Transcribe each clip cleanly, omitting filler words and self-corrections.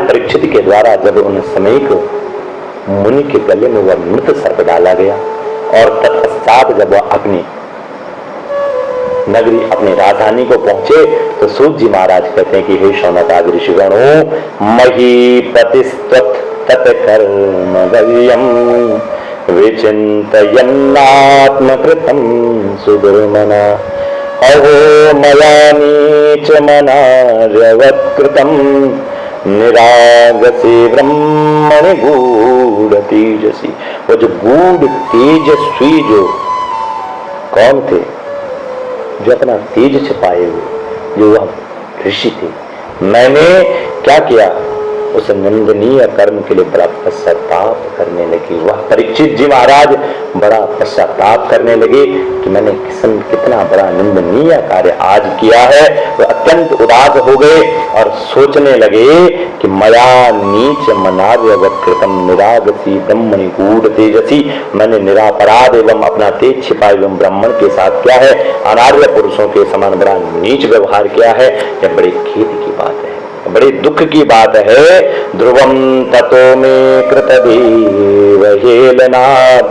परीक्षित के द्वारा जब उन समीक मुनि के गले में वह मृत सर्प डाला गया और तत्पश्चात जब वह अपनी नगरी अपनी राजधानी को पहुंचे तो सूत जी महाराज कहते हैं कि हे शौनकादि ऋषिगणों महीपतिस्त्वत् तत्कर्म गव्यम विचिन्तयन्नात्मकृतं सुदुर्मना अहो मया नीच मनार्यवत्कृतं निरागसे ब्रह्मणि गूढ़ तेजसी। वो जो गूढ़ तेजस्वी जो कौन थे, जो अपना तेज छिपाए हुए जो वह ऋषि थे, मैंने क्या किया, उस निंदनीय कर्म के लिए बड़ा पश्चाताप करने लगी। वह परीक्षित जी महाराज बड़ा पश्चाताप करने लगे कि मैंने कितना बड़ा निंदनीय कार्य आज किया है। वो अत्यंत उदास हो गए और सोचने लगे कि मया नीच मनार्यवत्कृतं निरागसी ब्रह्मणि गूढ़ तेजसी, मैंने निरापराध एवं अपना तेज छिपाए एवं ब्राह्मण के साथ क्या है, अनार्य पुरुषों के समान बड़ा नीच व्यवहार किया है। यह बड़े खेद की बात है, बड़े दुख की बात है। ध्रुवम ततो मे कृतदेव हेलनात्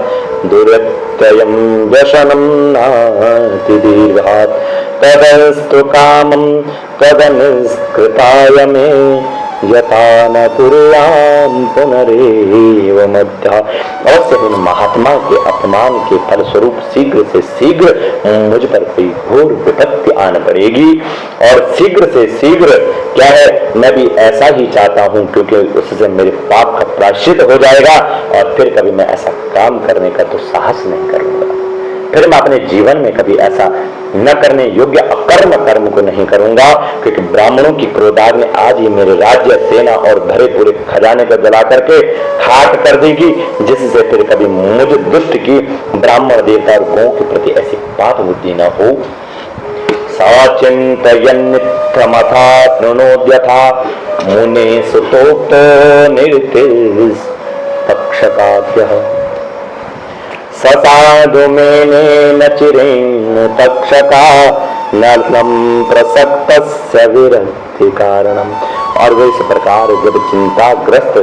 दुरत्ययं व्यसनं नाति दीर्घात् तदस्तु कामं तदनिष्कृताय मे यथा न कुर्याम पुनरेव मध्या। अवश्य इन महात्मा के अपमान के फलस्वरूप शीघ्र से शीघ्र मुझ पर कोई घोर विपत्ति आन पड़ेगी और शीघ्र से शीघ्र क्या है, मैं भी ऐसा ही चाहता हूं क्योंकि उससे मेरे पाप का प्रायश्चित हो जाएगा और फिर कभी मैं ऐसा काम करने का तो साहस नहीं करूंगा, फिर मैं अपने जीवन में कभी ऐसा न करने योग्य अकर्म कर्म को नहीं करूंगा, क्योंकि ब्राह्मणों की क्रोधाग्नि ने आज ही मेरे राज्य सेना और भरे पूरे खजाने को जला करके खाक कर देगी, जिससे फिर कभी मुझ दुष्ट की ब्राह्मण देवता और गौ के प्रति ऐसी पाप बुद्धि न हो। साचिन्तयन्नित्यमथा तृणोद्यथा मुने सुतोक्त निर्तिस्तक्षकाभ्यः ससाधु मेनेन चिरेण तक्षका नर्म प्रसक्तस्य विरक्ति कारणम। और वे इस प्रकार जब चिंताग्रस्त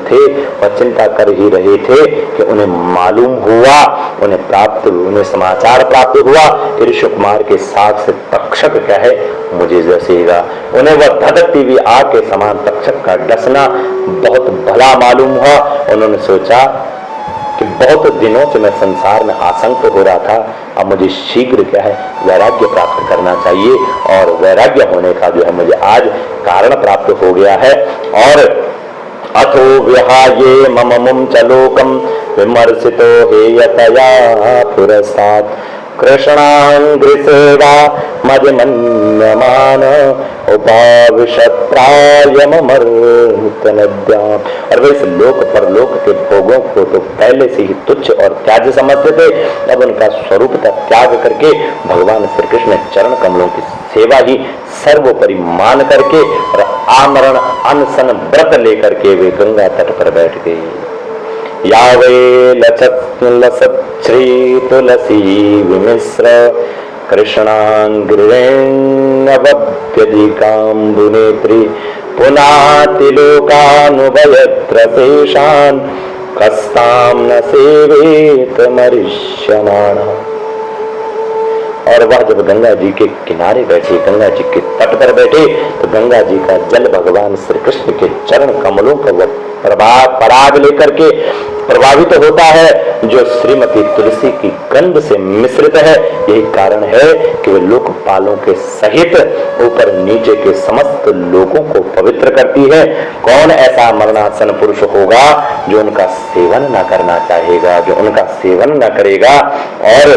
थे और चिंता कर ही रहे थे कि उन्हें मालूम हुआ, उन्हें समाचार प्राप्त हुआ कि ऋषि कुमार के साथ से तक्षक क्या है मुझे डसेगा। उन्हें वह धधकती हुई आग के समान तक्षक का डसना बहुत भला मालूम हुआ। उन्होंने सोचा कि बहुत दिनों से मैं संसार में आसक्त हो रहा था, अब मुझे शीघ्र क्या है वैराग्य प्राप्त करना चाहिए और वैराग्य होने का जो है मुझे आज कारण प्राप्त हो गया है। और अथो विहाये मम मुम च लोकम विमर्शितो हेयतया पुरस्तात् कृष्णांग्रिसेवा मजमन्यमान उपाविशत्रायमर्तनद्याम्। और वे इस लोक परलोक के भोगों को तो पहले से ही तुच्छ और त्याज्य समझते थे, अब उनका स्वरूप का त्याग करके भगवान श्री कृष्ण चरण कमलों की सेवा ही सर्वोपरि मान करके और आमरण अनशन व्रत लेकर के वे गंगा तट पर बैठ गए। यावे लसत श्री तुलसी विमिश्र कृष्णांग्रिण्यवभ्यधिकाम्बुनेत्री पुनातिलोकानुभयत्र शेषान् कस्तां न सेवेत मरिष्यमाणः। और वह जब गंगा जी के किनारे बैठे, गंगा जी के तट पर बैठे, तो गंगा जी का जल भगवान श्री कृष्ण के चरण कमलों का वह पराग लेकर के प्रभावित होता है जो श्रीमती तुलसी की गंध से मिश्रित है। यही कारण है कि वे लोकपालों के सहित ऊपर नीचे के समस्त लोगों को पवित्र करती है। कौन ऐसा मरणासन पुरुष होगा जो उनका सेवन न करना चाहेगा, जो उनका सेवन न करेगा। और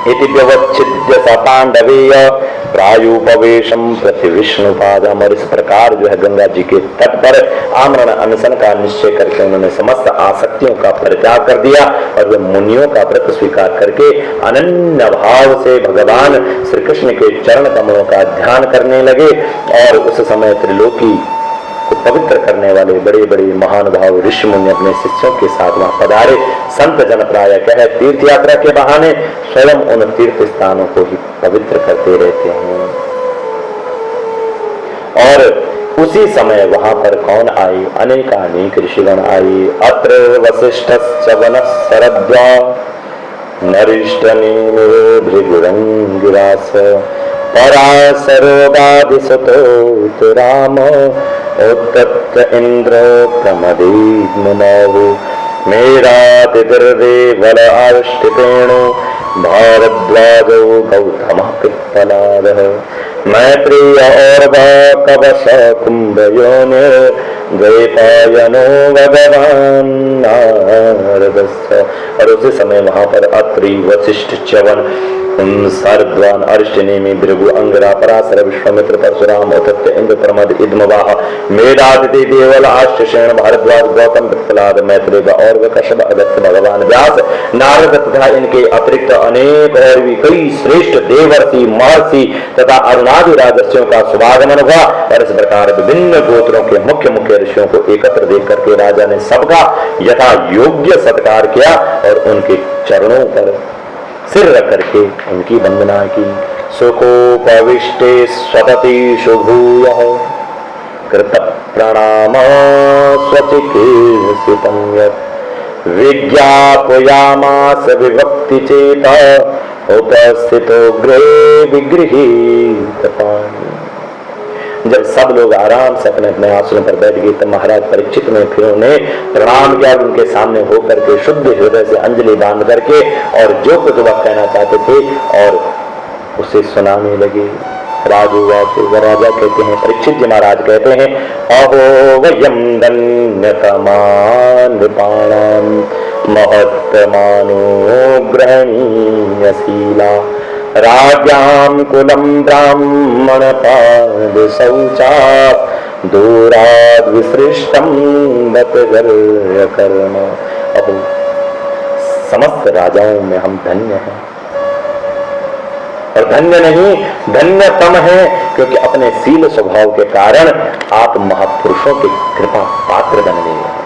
इति व्यवच्छिद्य स पांडवेय प्रायुपवेशम प्रति विष्णुपादम। और इस प्रकार जो है गंगा जी के तट पर आमरण अनशन का निश्चय करके उन्होंने समस्त आसक्तियों का परित्याग कर दिया और वे मुनियों का व्रत स्वीकार करके अनन्य भाव से भगवान श्री कृष्ण के चरण कमलों का ध्यान करने लगे। और उस समय त्रिलोकी को पवित्र करने वाले बड़े बड़े महानुभाव ऋषि मुनि अपने शिष्यों के साथ वहां पधारे। संत जन प्राय क्या है तीर्थ यात्रा के बहाने स्वयं उन तीर्थ स्थानों को ही पवित्र करते रहते हैं। और उसी समय वहां पर कौन आए? अनेकानेक ऋषिगण आए। अत्र वसिष्ठश्च वनः शरद्वा नरिष्ठनेमिरो भृगुरंगिरास पराशरोगादिसुतोत राम उत्तत्र इन्द्रो प्रमदीन्मनौ मेरातिर्देवल आष्टितेणु भारद्वाजो गौतमः पिप्पलादः मैत्रेय और कवश कुंभयोनि द्वैपायनो भगवान नारदस्य। और उसी समय वहां पर अत्रि वशिष्ठ च्यवन शरद्वान अरिष्टनेमि भृगु अंगिरा पराशर विश्वामित्र परशुराम उत्तत्र इंद्र प्रमद इद्मवाह मेधातिथि देवल आश्चर्य भारद्वाज गौतम पिप्पलाद मैत्रेय और कश्यप अगस्त्य भगवान व्यास नारद तथा इनके अतिरिक्त अनेक और भी कई श्रेष्ठ देवर्षि महर्षि तथा अरुणादि राजर्षियों का शुभागमन हुआ। और इस प्रकार विभिन्न गोत्रों के मुख्य मुख्य ऋषियों को एकत्र देख करके राजा ने सबका यथा योग्य सत्कार किया और उनके चरणों पर सिर रख करके उनकी वंदना की। सुखोपविष्टे स्वपति शुभूयः कृत प्रणाम स्वचिकीर्षितं यत् विज्ञापयामास विभक्ति चेता उपस्थितो गृहे विगृहीत पाणि। जब सब लोग आराम से अपने अपने आसनों पर बैठ गए तो महाराज परीक्षित ने फिर उन्हें प्रणाम किया। उनके सामने होकर के शुद्ध हृदय से अंजलि बांध करके और जो कुछ वह कहना चाहते थे और उसे सुनाने लगे। राजा कहते हैं, परीक्षित जी महाराज कहते हैं, अहो वयम धन्यतमानृपाणां महत्तमानो ग्रहणीयशीला राज्ञां कुलं ब्राह्मणपाद शौचा दूराद विसृष्टं बतगर्यकर्म। अहो समस्त राजाओं में हम धन्य हैं और धन्य नहीं धन्यतम है क्योंकि अपने शील स्वभाव के कारण आप महापुरुषों के कृपा पात्र बन गए हैं।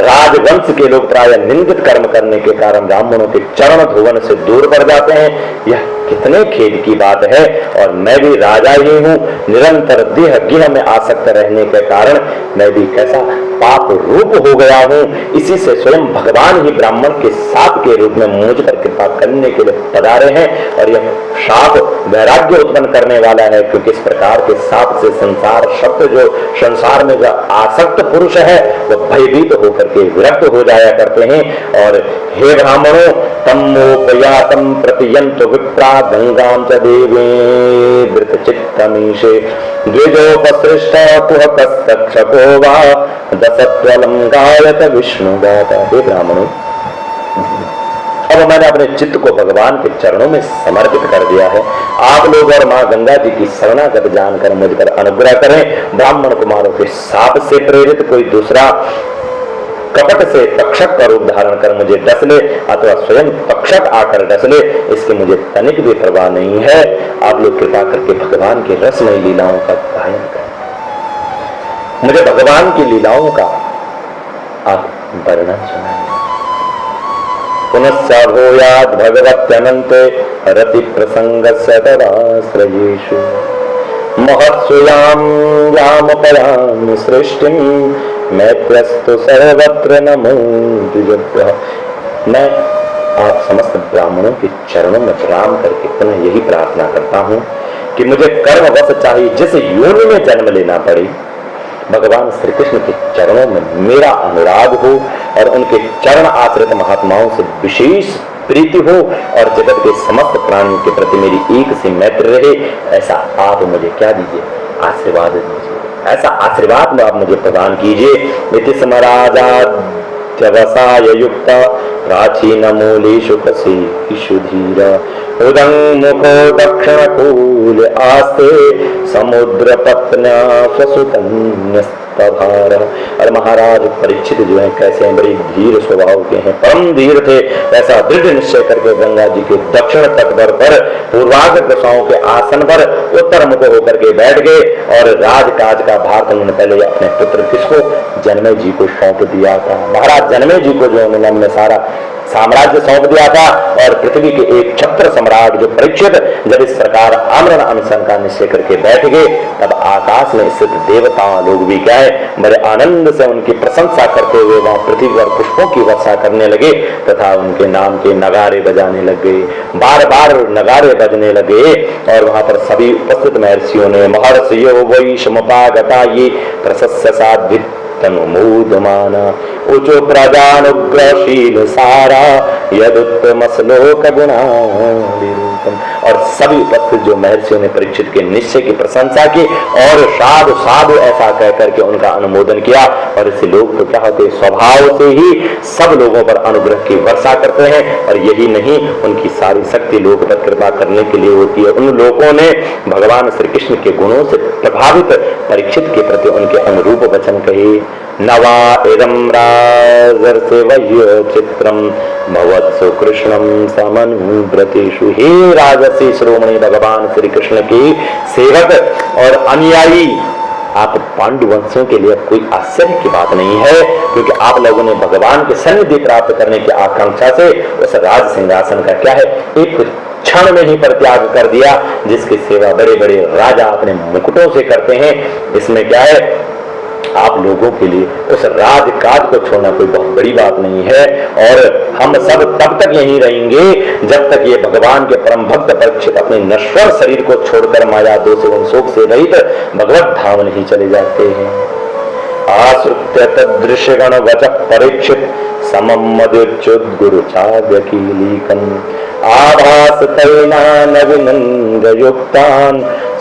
राजवंश के लोग प्राय निंदित कर्म करने के कारण ब्राह्मणों के चरण धोवन से दूर पड़ जाते हैं। यह कितने खेद की बात है। और मैं भी राजा ही हूँ, निरंतर देह गेह में आसक्त रहने के कारण मैं भी कैसा पाप रूप हो गया हूँ। इसी से स्वयं भगवान ही ब्राह्मण के साप के रूप में मुझ पर कृपा करने के लिए पधारे हैं। और यह शाप वैराग्य उत्पन्न करने वाला है क्योंकि इस प्रकार के साप से संसार शब्द जो संसार में जो आसक्त पुरुष है वह भयभीत होकर के विरक्त हो जाया करते हैं। और हे ब्राह्मणों तमोपयातम प्रतियंत विप्रा गंगां च देवे धृतचित्तमीशे द्विजोपसृष्ट कुहकस्तक्षको वा दशत्वलं गायत विष्णु गाता। हे ब्राह्मणों अब मैंने अपने चित्त को भगवान के चरणों में समर्पित कर दिया है। आप लोग और मां गंगा जी की शरणागत जानकर मुझ पर अनुग्रह करें। ब्राह्मण कुमारों के साप से प्रेरित कोई दूसरा कपट से तक्षक का रूप धारण कर मुझे डस ले अथवा स्वयं तक्षक आकर डस ले, इसकी मुझे तनिक भी परवाह नहीं है। आप लोग कृपा करके भगवान की रसमयी लीलाओं का गायन करें। मुझे भगवान की लीलाओं का आप वर्णन सुनाएं। पुनश्च भूयात् भगवत्यनन्ते रति प्रसंगस्य तदाश्रयेषु महत्सुयां यामपयामि सृष्टिं मैत्रस्तु सर्वत्र नमो द्विजभ्यः। मैं आप समस्त ब्राह्मणों के चरणों में प्रणाम करके पुनः यही प्रार्थना करता हूँ कि मुझे कर्मवश चाहिए जिस योनि में जन्म लेना पड़े, भगवान श्री कृष्ण के चरणों में मेरा अनुराग हो और उनके चरण आश्रित महात्माओं से विशेष प्रीति हो और जगत के समस्त प्राणियों के प्रति मेरी एक सी मैत्री रहे। ऐसा आप मुझे क्या दीजिए, आशीर्वाद दीजिए। ऐसा आशीर्वाद में आप मुझे प्रदान कीजिए। इति स्मराजाद्यवसाय युक्त प्राचीन मूलेषु कसेषु धीर उदं मुखो दक्षिणकूल आस्ते समुद्र पत्न्या स्वसुतन्यस्तभार। और महाराज परीक्षित जो है कैसे हैं, बड़े धीर स्वभाव के हैं, परम धीर थे। ऐसा दृढ़ निश्चय करके गंगा जी के दक्षिण तट पर पूर्वाग्र दशाओं के आसन पर उत्तर मुख होकर के बैठ गए और राजकाज का भार उन्होंने पहले अपने पुत्र किसको, जनमेजय जी को सौंप दिया था। महाराज जनमेजय जी को जो उन्होंने सारा साम्राज्य सौंप दिया था और पृथ्वी के एक छत्र सम्राट जो परीक्षित जब इस प्रकार आमरण अनशन का निश्चय करके बैठ गए, तब आकाश में स्थित देवता लोग भी क्या है, बड़े आनंद से उनकी प्रशंसा करते हुए वहां पृथ्वी पर पुष्पों की वर्षा करने लगे तथा उनके नाम के नगारे बजाने लग गए। बार बार नगारे बजने लगे और वहां पर सभी उपस्थित महर्षियों ने महर्षियो वैश्वपागता ये प्रशस्य साध्वित तनुमूदमाना उचो प्रजानुग्रहशील सारा यदुत्तम श्लोक गुणानिरूपम। और सभी उपस्थित जो महर्षियों ने परीक्षित के निश्चय की प्रशंसा की और साधु साधु ऐसा कह करके उनका अनुमोदन किया। और इससे लोग तो क्या होते, स्वभाव से ही सब लोगों पर अनुग्रह की वर्षा करते हैं। और यही नहीं, उनकी सारी शक्ति लोगों पर कृपा करने के लिए होती है। उन लोगों ने भगवान श्री कृष्ण के गुणों से प्रभावित परीक्षित के प्रति उनके अनुरूप वचन कहे। नवा इदं राजर्षे वह्य चित्रम भवत्सु कृष्णम समनुव्रतेषु। हे राजर्षि श्रोमणि भगवान श्री कृष्ण के सेवक और अनुयायी, आप पांडुवंशों के लिए कोई आश्चर्य की बात नहीं है, क्योंकि आप लोगों ने भगवान के सन्निधि प्राप्त करने की आकांक्षा से उस राज सिंहासन का क्या है, एक क्षण में ही परित्याग कर दिया, जिसकी सेवा बड़े बड़े राजा अपने मुकुटों से करते हैं। इसमें क्या है, आप लोगों के लिए उस राजकाज को छोड़ना कोई बहुत बड़ी बात नहीं है। और हम सब तब तक यहीं रहेंगे जब तक ये भगवान के परम भक्त परीक्षित अपने नश्वर शरीर को छोड़कर माया दोष एवं शोक से रहित भगवत धाम नहीं चले जाते हैं। आश्रित्य तदृश्य गण वचः परीक्षित समम मदुच्युद्गुरु चाव्यकीलीकन आभास तैनान अभिनंद युक्तान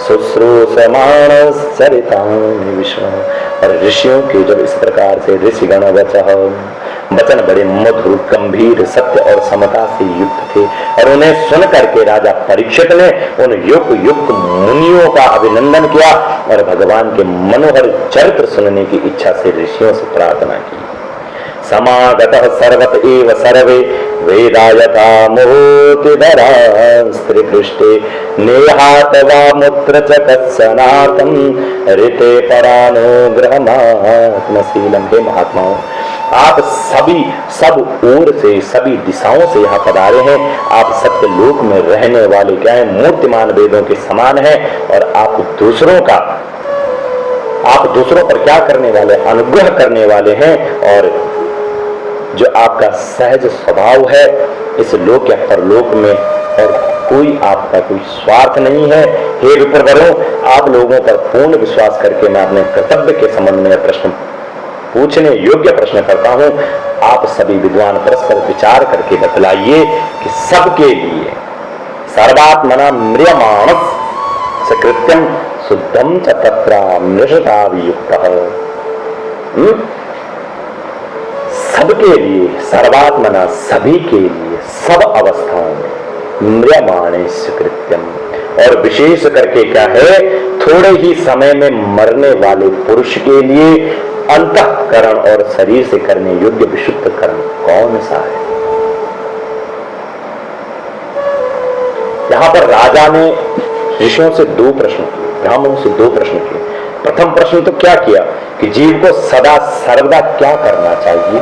शुश्रूषमाण सरितानि विष्णु। और ऋषियों के जब इस प्रकार से ऋषिगण वचन बड़े मधुर गंभीर सत्य और समता से युक्त थे, और उन्हें सुन करके राजा परीक्षित ने उन युक्त युक्त मुनियों का अभिनंदन किया और भगवान के मनोहर चरित्र सुनने की इच्छा से ऋषियों से प्रार्थना की। समागतः सर्वत एव सर्वे वेदायता मोतिधरा स्त्रीपृष्ठे नेहात वा मूत्र च तत्सनातम ऋते परानुग्रहमात्मशीलम। हे महात्माओं, आप सभी सब ओर से सभी दिशाओं से यहाँ पधारे हैं। आप सत्य लोक में रहने वाले क्या है, मूर्तिमान वेदों के समान हैं। और आप दूसरों पर क्या करने वाले, अनुग्रह करने वाले हैं। और जो आपका सहज स्वभाव है इस लोक या परलोक में, और कोई आपका कोई स्वार्थ नहीं है। हे विप्रवरों, आप लोगों पर पूर्ण विश्वास करके मैं अपने कर्तव्य के संबंध में प्रश्न पूछने योग्य प्रश्न करता हूं। आप सभी विद्वान परस्पर विचार करके बतलाइए कि सबके लिए सर्वात्मना म्रियमाणस सकृत्यम शुद्धम च तत्रा मृषतावियुक्तः। सबके लिए, सर्वात्मना सभी के लिए, सब अवस्थाओं में म्रियमाणे सुकृत्यम। और विशेष करके क्या है, थोड़े ही समय में मरने वाले पुरुष के लिए अंतःकरण और शरीर से करने योग्य विशुद्ध कर्म कौन सा है। यहां पर राजा ने ऋषियों से दो प्रश्न किए, ब्राह्मणों से दो प्रश्न किए। प्रथम प्रश्न तो क्या किया कि जीव को सदा सर्वदा क्या करना चाहिए,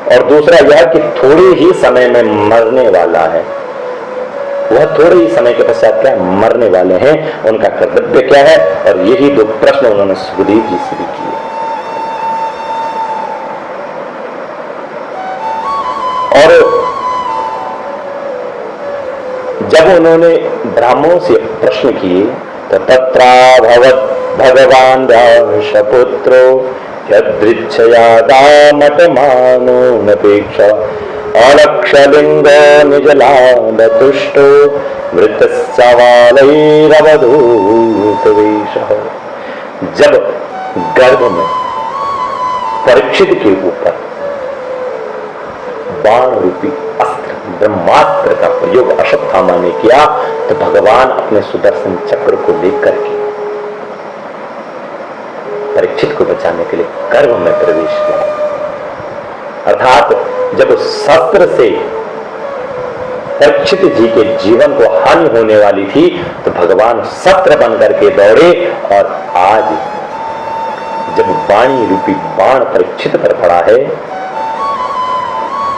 और दूसरा यह कि थोड़े ही समय में मरने वाला है, वह थोड़े ही समय के पश्चात क्या मरने वाले हैं, उनका कर्तव्य क्या है। और यही दो प्रश्न उन्होंने सुखदेव जी से भी किए। और जब उन्होंने ब्राह्मणों से प्रश्न किए तो तत्रा भवत भगवान पुत्रो यदृच्छया दामटमानो नपेक्षा अलक्षलिंग निजलालतुष्टो मृतस्सवालैरवधूतवेशः। जब गर्भ में परीक्षित के ऊपर बाण रूपी अस्त्र ब्रह्मास्त्र का प्रयोग अश्वत्थामा ने किया, तो भगवान अपने सुदर्शन चक्र को लेकर के परीक्षित को बचाने के लिए गर्भ में प्रवेश किया। अर्थात जब शस्त्र से परीक्षित जी के जीवन को हानि होने वाली थी, तो भगवान शस्त्र बन करके दौड़े। और आज जब वाणी रूपी बाण परीक्षित पर पड़ा है,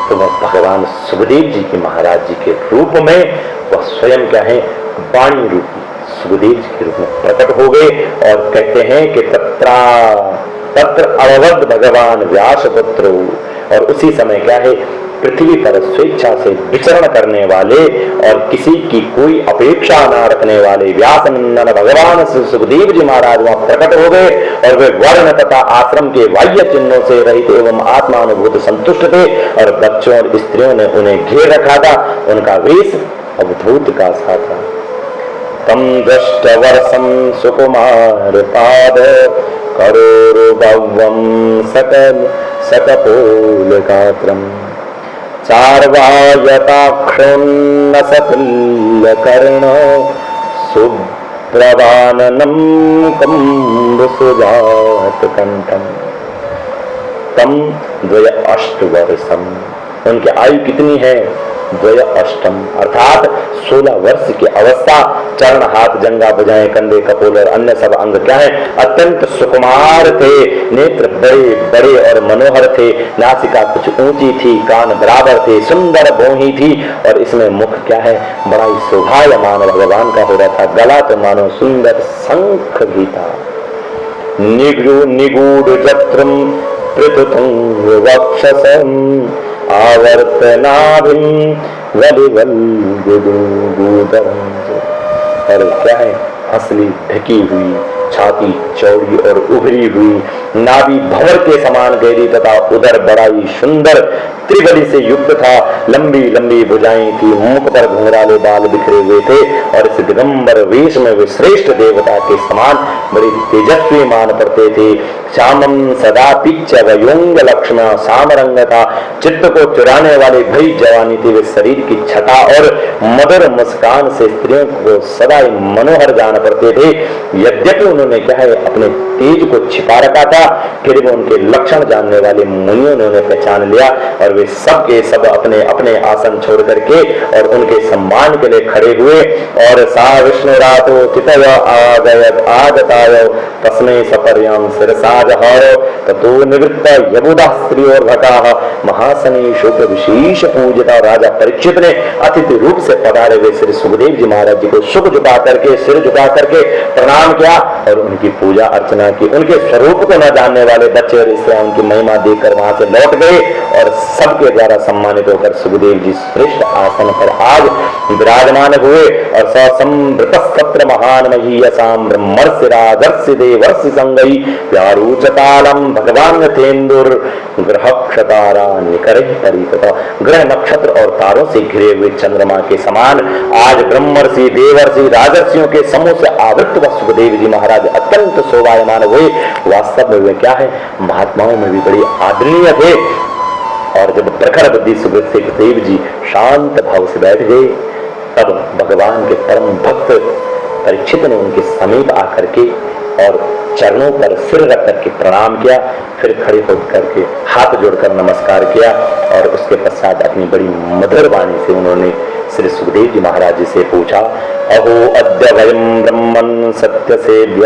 तो वह भगवान सुखदेव जी के महाराज जी के रूप में वह स्वयं क्या है, वाणी रूपी सुखदेव जी के रूप में प्रकट हो गए और कहते हैं कि तत्र अववद भगवान व्यास पुत्र। और उसी समय क्या है, पृथ्वी पर स्वेच्छा से विचरण करने वाले और किसी की कोई अपेक्षा न रखने वाले व्यास नंदन भगवान सुखदेव जी महाराज वहां प्रकट हो गए और वे वर्ण तथा आश्रम के बाह्य चिन्हों से रहित एवं आत्मानुभूत संतुष्ट थे और बच्चों और स्त्रियों ने उन्हें घेर रखा था। उनका वेश अवधूत का सा था। तम दृष्ट वर्षम सुकुमार पाद करोरुभवम सकल सकपोल गात्रम चार्वायताक्षुण्ण सतुल्य कर्ण सुप्रवाननम कंबुसुजात कंठम। तम द्वय अष्ट वर्षम, उनकी आयु कितनी है? द्वय अष्टम अर्थात 16 वर्ष की अवस्था। चरण हाथ जंगा भुजाएं कंधे कपोल और अन्य सब अंग क्या है? अत्यंत सुकुमार थे। नेत्र बड़े बड़े और मनोहर थे। नासिका कुछ ऊंची थी, कान बराबर थे, सुंदर भौहीं थी और इसमें मुख क्या है? बड़ा ही शोभायमान भगवान का हो रहा था। गला तो मानो सुंदर शंख भी था। निगूढ़ जत्रम पृथुतुंग वक्षसम आवर्तनाभिम वलिवल्गुदूदरम। और क्या है? हंसली ढकी हुई, छाती चौड़ी और उभरी हुई, नाभि भंवर के समान गहरी तथा उदर बड़ा ही सुंदर त्रिबली से युक्त था। लंबी लंबी भुजाएं थी, मुख पर घुंघराले बाल बिखरे हुए थे और इस दिगंबर वेश में वे श्रेष्ठ देवता के समान बड़े तेजस्वी मान पड़ते थे। श्यामम सदा पिच्च वयोंग लक्ष्मण सामरंग था। चित्त को चुराने वाली भई जवानी थी। वे शरीर की छटा और मधुर मुस्कान से स्त्रियों को सदा ही मनोहर जान पड़ते थे। यद्यपि उन्होंने क्या है अपने तेज को छिपा रखा था, फिर भी उनके लक्षण जानने वाले मुनियों ने उन्हें पहचान लिया और वे सब के सब अपने अपने आसन छोड़ करके और उनके सम्मान के लिए खड़े हुए। और सा विष्णु रातो तितय आगताय तस्मै सपर्याम शिरसाजहारो ततो निवृत्त यबुदा स्त्री और भकाः महासनी शुक्र विशेष पूजिता। राजा परीक्षित ने अतिथि रूप से पधारे हुए श्री सुखदेव जी महाराज जी को सुख झुका करके, सिर झुका करके प्रणाम किया और उनकी पूजा अर्चना की। उनके स्वरूप को न जानने वाले बच्चे और स्त्रियां उनकी महिमा देखकर वहां से लौट गए और सबके द्वारा सम्मानित होकर सुखदेव जी श्रेष्ठ आसन पर आज विराजमान हुए। और ससंभृतस्तत्र महान महीयसाम ब्रह्मर्षि राजर्षि देवर्षि संगई व्यारूचकालम भगवान तेंदुर ग्रह क्षतारा निकरहि परितता। ग्रह नक्षत्र और तारों से घिरे हुए चंद्रमा के समान आज ब्रह्मर्षि देवर्षि राजर्षियों के समूह से आवृत व सुखदेव जी महाराज अत्यंत शोभायमान हुए। वास्तव में वे क्या है? महात्माओं में भी बड़ी आदरणीय थे। और जब प्रखर बुद्धि सुखदेव जी शांत भाव से बैठ गए तब भगवान के परम भक्त परीक्षित ने उनके समीप आकर के और चरणों पर सिर रख करके प्रणाम किया। फिर खड़े होकर के हाथ जोड़कर नमस्कार किया और उसके पश्चात अपनी बड़ी मधुर वाणी से उन्होंने श्री सुखदेव जी महाराज जी से पूछा, अहो अद्य वयं ब्रह्मन् सत्य सेव्य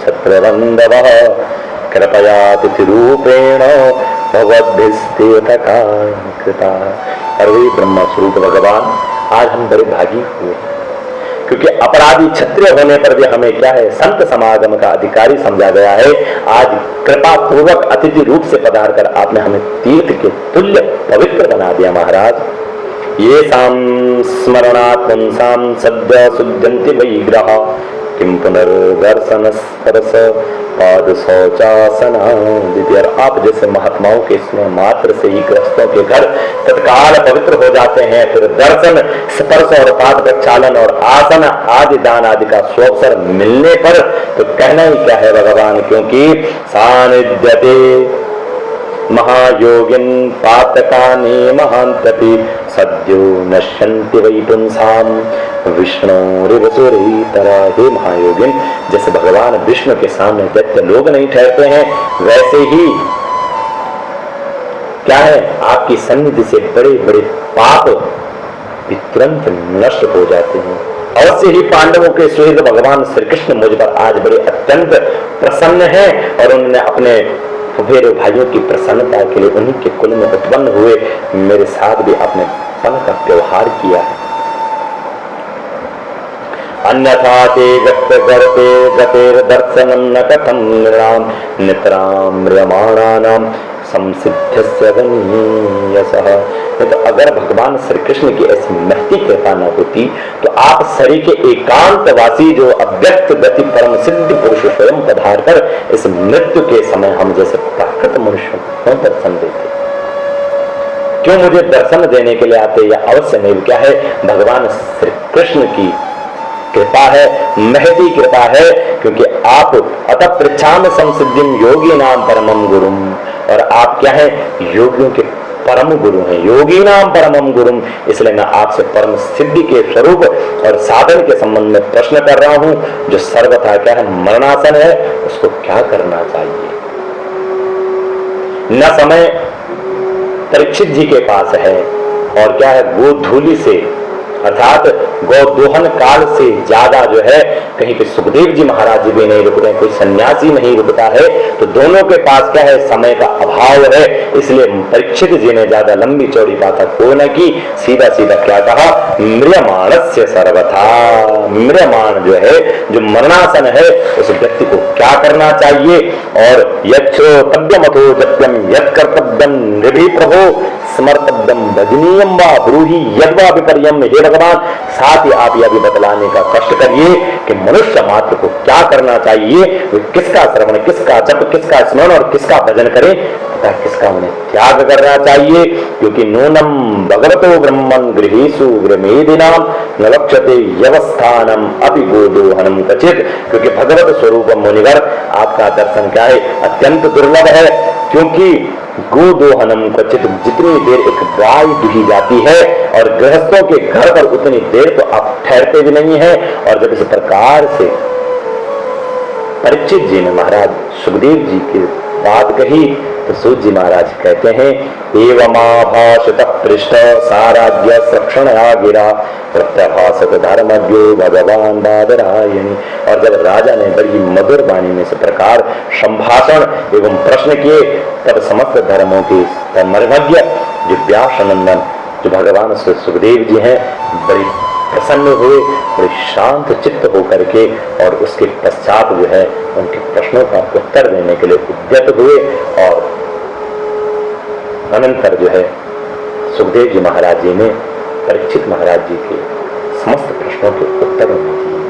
छत्रबंधवः कृपया तिथि रूपेण भगवद्भिस्तेतका कृता। अरे ब्रह्म स्वरूप भगवान, आज हम बड़े भागी हुए क्योंकि अपराधी क्षत्रिय होने पर भी हमें क्या है? संत समागम का अधिकारी समझा गया है। आज कृपा पूर्वक अतिथि रूप से पधार कर आपने हमें तीर्थ के तुल्य पवित्र बना दिया महाराज। ये स्मरणात् पुंसां सद्य शुद्धन्ति वैग्रह किम पुनर्दर्शन स्पर्श पाद शौचासना। आप जैसे महात्माओं के स्नेह मात्र से ही गृहस्थों के घर तत्काल पवित्र हो जाते हैं। फिर दर्शन स्पर्श और पाद प्रक्षालन और आसन आदि दान आदि का स्वअवसर मिलने पर तो कहना ही क्या है भगवान, क्योंकि सानिध्यते महायोगिन पातकानि महांतपि सद्यो नश्यन्ति वै पुंसाम विष्णुरिवसुरी तरह। हे महायोगिन, जैसे भगवान विष्णु के सामने दैत्य लोग नहीं ठहरते हैं, वैसे ही क्या है आपकी सन्निधि से बड़े बड़े पाप भी तुरंत नष्ट हो जाते हैं। अवश्य ही पांडवों के सुहृद भगवान श्री कृष्ण मुझ पर आज बड़े अत्यंत प्रसन्न हैं और उन्होंने अपने फुफेरे भाइयों की प्रसन्नता के लिए उन्हीं के कुल में उत्पन्न हुए मेरे साथ भी अपने पन का व्यवहार किया है। अन्यथा ते व्यक्त करते गतेर दर्शनम न कथम नृणाम नितराम म्रियमाणानाम संसिद्धस्य गणीयसः। तो अगर भगवान श्री कृष्ण की ऐसी महती कृपा न होती तो आप शरीर के एकांतवासी जो अव्यक्त गति परम सिद्ध पुरुष स्वयं पधार कर इस मृत्यु के समय हम जैसे प्राकृत मनुष्यों को क्यों दर्शन देते, क्यों मुझे दर्शन देने के लिए आते? या अवश्य नहीं, क्या है? भगवान श्री कृष्ण की कृपा है, महती कृपा है, क्योंकि आप अतः पृच्छाम संसिद्धिम योगी नाम परमम गुरुम, और आप क्या है? योगियों के परम गुरु हैं, योगी नाम परमम गुरुम। इसलिए मैं आपसे परम सिद्धि के स्वरूप और साधन के संबंध में प्रश्न कर रहा हूं। जो सर्वथा क्या है? मरणासन है, उसको क्या करना चाहिए? न समय परीक्षित जी के पास है, और क्या है? गोधूलि से अर्थात गौदोहन काल से ज्यादा जो है कहीं पे सुखदेव जी महाराज जी भी नहीं रुकते, कोई सन्यासी नहीं रुकता है, तो दोनों के पास क्या है? समय का अभाव है। इसलिए परीक्षित जी ने ज्यादा लंबी चौड़ी बात को न की, सीधा सीधा क्या कहा? म्रियमाणस्य सर्वथा। म्रियमाण जो है, जो मरणासन है, उस व्यक्ति को क्या करना चाहिए? और यच्छ्रोतव्यमथो जप्यम यत् कर्तव्यम निधि प्रभो समर्तव्यम भजनीयम वा ब्रूहि यद्वा विपर्यम। हे भगवान, साथ ही आप यह भी बतलाने का कष्ट करिए कि मनुष्य मात्र को क्या करना चाहिए, वे किसका श्रवण, किसका जप, किसका स्मरण और किसका भजन करें, तथा किसका उन्हें त्याग करना चाहिए। क्योंकि नूनम भगवतो ब्रह्मन् गृहेषु गृहमेदिनाम न लक्ष्यते यवस्थानम अपि गोदोहनम क्वचित्। क्योंकि भगवत स्वरूप मुनिवर आपका दर्शन क्या है? अत्यंत दुर्लभ है। क्योंकि गोदोहनम क्वचित, जितनी देर एक गाय दुही जाती है और गृहस्थों के घर पर उतनी देर तो आप ठहरते भी नहीं है। और जब इस प्रकार से परीक्षित जी ने महाराज सुखदेव जी की बात कही तो सूत जी महाराज कहते हैं, एवमाभाषित पृष्ठ साराध्य सक्षणया गिरा प्रत्यभासत धर्मज्ञो भगवान बादरायणी। और जब राजा ने बड़ी मधुर वाणी में से प्रकार संभाषण एवं प्रश्न किए, तब समस्त धर्मों के धर्मज्ञ जो व्यासनंदन जो भगवान सुखदेव जी हैं, बड़ी प्रसन्न हुए, बड़े शांत चित्त होकर के, और उसके पश्चात जो है उनके प्रश्नों का उत्तर देने के लिए उद्यत हुए। और अनंतर जो है सुखदेव जी महाराज जी ने परीक्षित महाराज जी के समस्त प्रश्नों के उत्तर दिए।